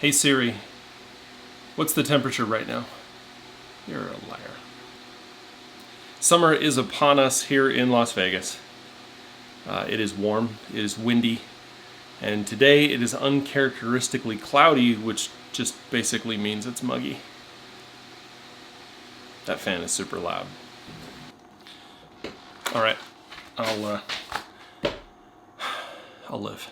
Hey Siri, what's the temperature right now? You're a liar. Summer is upon us here in Las Vegas. It is warm, it is windy, and today it is uncharacteristically cloudy, which just basically means it's muggy. That fan is super loud. All right, I'll live.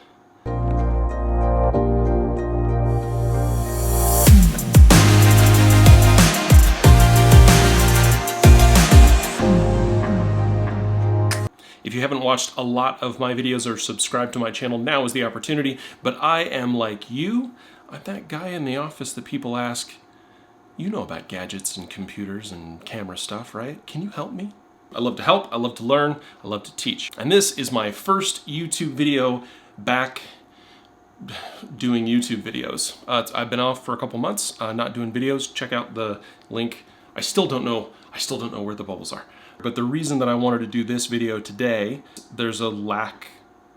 If you haven't watched a lot of my videos or subscribed to my channel, now is the opportunity. But I am like you. I'm that guy in the office that people ask, you know about gadgets and computers and camera stuff, right? Can you help me? I love to help, I love to learn, I love to teach. And this is my first YouTube video back doing YouTube videos. I've been off for a couple months, not doing videos. Check out the link. I still don't know where the bubbles are. But the reason that I wanted to do this video today, there's a lack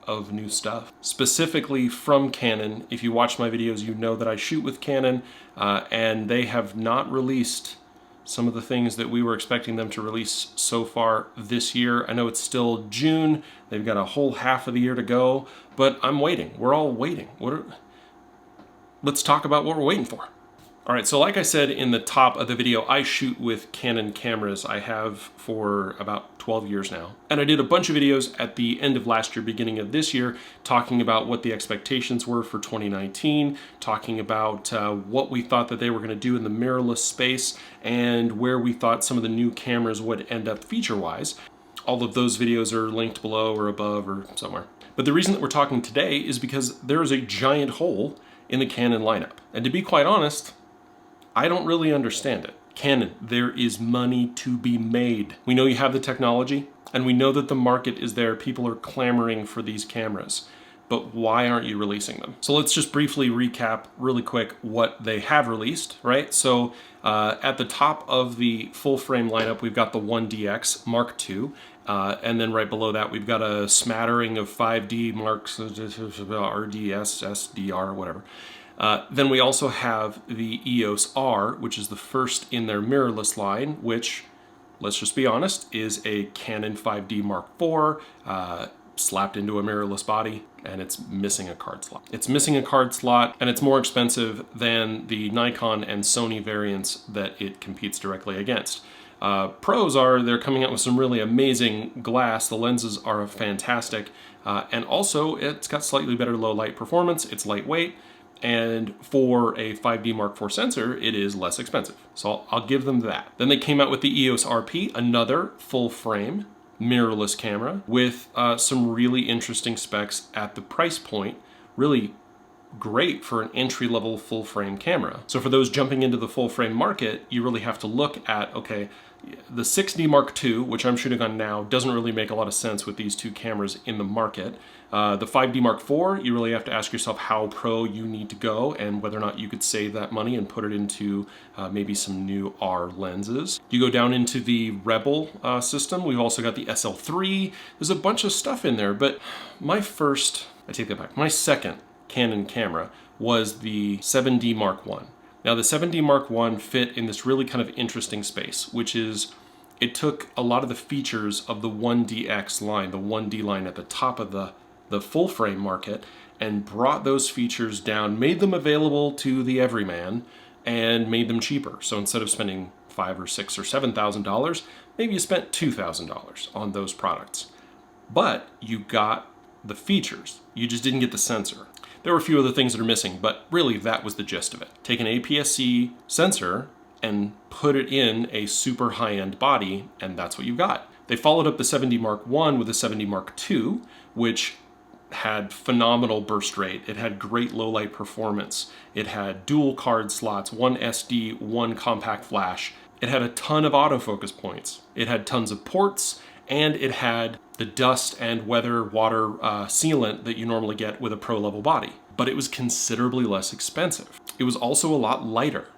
of new stuff. Specifically from Canon. If you watch my videos, you know that I shoot with Canon, and they have not released some of the things that we were expecting them to release so far this year. I know it's still June. They've got a whole half of the year to go, but I'm waiting. We're all waiting. Let's talk about what we're waiting for. All right, so like I said in the top of the video, I shoot with Canon cameras. I have for about 12 years now. And I did a bunch of videos at the end of last year, beginning of this year, talking about what the expectations were for 2019, talking about what we thought that they were gonna do in the mirrorless space, and where we thought some of the new cameras would end up feature-wise. All of those videos are linked below or above or somewhere. But the reason that we're talking today is because there is a giant hole in the Canon lineup. And to be quite honest, I don't really understand it. Canon, there is money to be made. We know you have the technology, and we know that the market is there. People are clamoring for these cameras, but why aren't you releasing them? So let's just briefly recap really quick what they have released, right? So at the top of the full frame lineup, we've got the 1DX Mark II, and then right below that, we've got a smattering of 5D Marks, RDS, SDR, whatever. Then we also have the EOS R, which is the first in their mirrorless line, which, let's just be honest, is a Canon 5D Mark IV slapped into a mirrorless body, and it's missing a card slot. It's missing a card slot, and it's more expensive than the Nikon and Sony variants that it competes directly against. Pros are, they're coming out with some really amazing glass. The lenses are fantastic, and also it's got slightly better low light performance. It's lightweight. And for a 5D Mark IV sensor, it is less expensive. So I'll give them that. Then they came out with the EOS RP, another full frame mirrorless camera with some really interesting specs at the price point. Really great for an entry-level full frame camera. So for those jumping into the full frame market, you really have to look at, okay, the 6D Mark II, which I'm shooting on now, doesn't really make a lot of sense with these two cameras in the market. The 5D Mark IV, you really have to ask yourself how pro you need to go and whether or not you could save that money and put it into maybe some new R lenses. You go down into the Rebel system. We've also got the SL3. There's a bunch of stuff in there, but my second Canon camera was the 7D Mark I. Now the 7D Mark I fit in this really kind of interesting space, which is it took a lot of the features of the 1DX line, the 1D line at the top of the full frame market, and brought those features down, made them available to the everyman, and made them cheaper. So instead of spending $5,000 or $6,000 or $7,000, maybe you spent $2,000 on those products. But you got the features. You just didn't get the sensor. There were a few other things that are missing, but really that was the gist of it. Take an APS-C sensor and put it in a super high-end body, and that's what you got. They followed up the 7D Mark I with the 7D Mark II, which had phenomenal burst rate. It had great low light performance. It had dual card slots, one SD, one compact flash. It had a ton of autofocus points. It had tons of ports, and it had the dust and weather water sealant that you normally get with a pro level body. But it was considerably less expensive. It was also a lot lighter.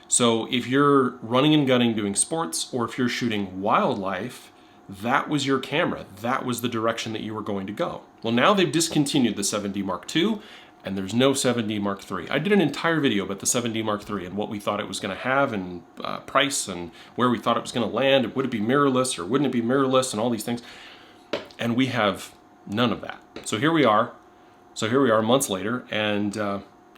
So if you're running and gunning doing sports, or if you're shooting wildlife, that was your camera. That was the direction that you were going to go. Well, now they've discontinued the 7D Mark II, and there's no 7D Mark III. I did an entire video about the 7D Mark III and what we thought it was going to have and price and where we thought it was going to land. Would it be mirrorless or wouldn't it be mirrorless and all these things. And we have none of that. So here we are. Months later, and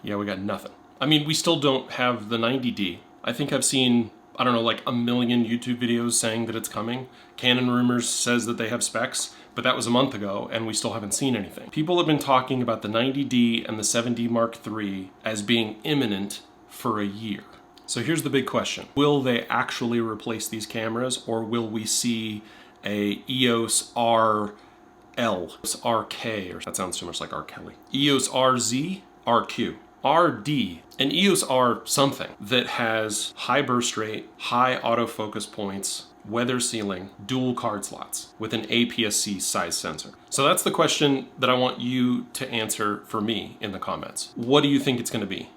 yeah, we got nothing. I mean, we still don't have the 90D. I think I've seen, I don't know, like a million YouTube videos saying that it's coming. Canon Rumors says that they have specs, but that was a month ago, and we still haven't seen anything. People have been talking about the 90D and the 7D Mark III as being imminent for a year. So here's the big question. Will they actually replace these cameras, or will we see a EOS RL, RK, or that sounds too much like R. Kelly. EOS RZ, RQ, RD, an EOS R something that has high burst rate, high autofocus points, weather sealing, dual card slots with an APS-C size sensor. So that's the question that I want you to answer for me in the comments. What do you think it's going to be?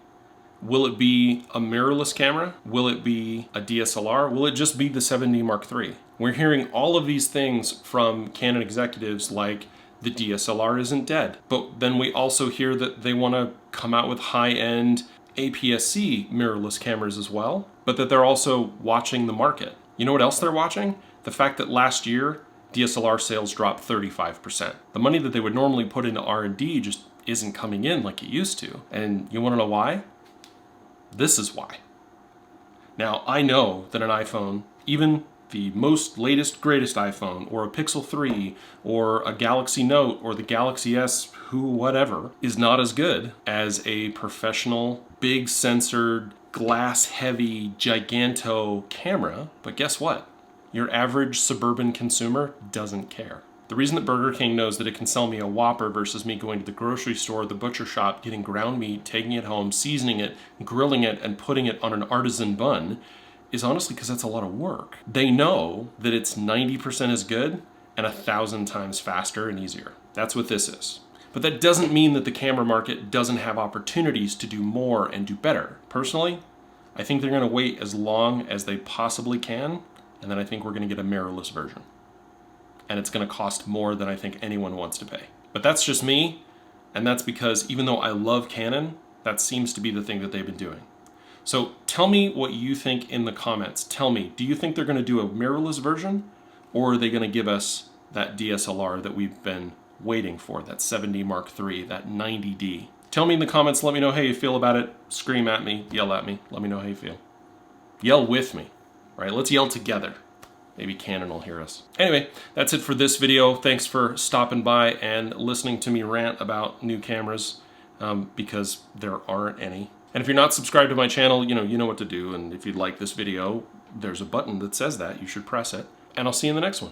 Will it be a mirrorless camera? Will it be a DSLR? Will it just be the 7D Mark III? We're hearing all of these things from Canon executives like the DSLR isn't dead. But then we also hear that they want to come out with high-end APS-C mirrorless cameras as well, but that they're also watching the market. You know what else they're watching? The fact that last year, DSLR sales dropped 35%. The money that they would normally put into R&D just isn't coming in like it used to. And you want to know why? This is why. Now, I know that an iPhone, even the most latest, greatest iPhone, or a Pixel 3, or a Galaxy Note, or the Galaxy S, whatever, is not as good as a professional, big censored, glass-heavy, giganto camera. But guess what? Your average suburban consumer doesn't care. The reason that Burger King knows that it can sell me a Whopper versus me going to the grocery store, the butcher shop, getting ground meat, taking it home, seasoning it, grilling it, and putting it on an artisan bun is honestly because that's a lot of work. They know that it's 90% as good and 1,000 times faster and easier. That's what this is. But that doesn't mean that the camera market doesn't have opportunities to do more and do better. Personally, I think they're going to wait as long as they possibly can, and then I think we're going to get a mirrorless version. And it's going to cost more than I think anyone wants to pay. But that's just me, and that's because even though I love Canon, that seems to be the thing that they've been doing. So tell me what you think in the comments. Tell me, do you think they're going to do a mirrorless version, or are they going to give us that DSLR that we've been waiting for, that 7D Mark III, that 90D? Tell me in the comments, let me know how you feel about it. Scream at me, yell at me, let me know how you feel. Yell with me, right? Let's yell together. Maybe Canon will hear us. Anyway, that's it for this video. Thanks for stopping by and listening to me rant about new cameras, because there aren't any. And if you're not subscribed to my channel, you know what to do. And if you'd like this video, there's a button that says that. You should press it. And I'll see you in the next one.